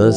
10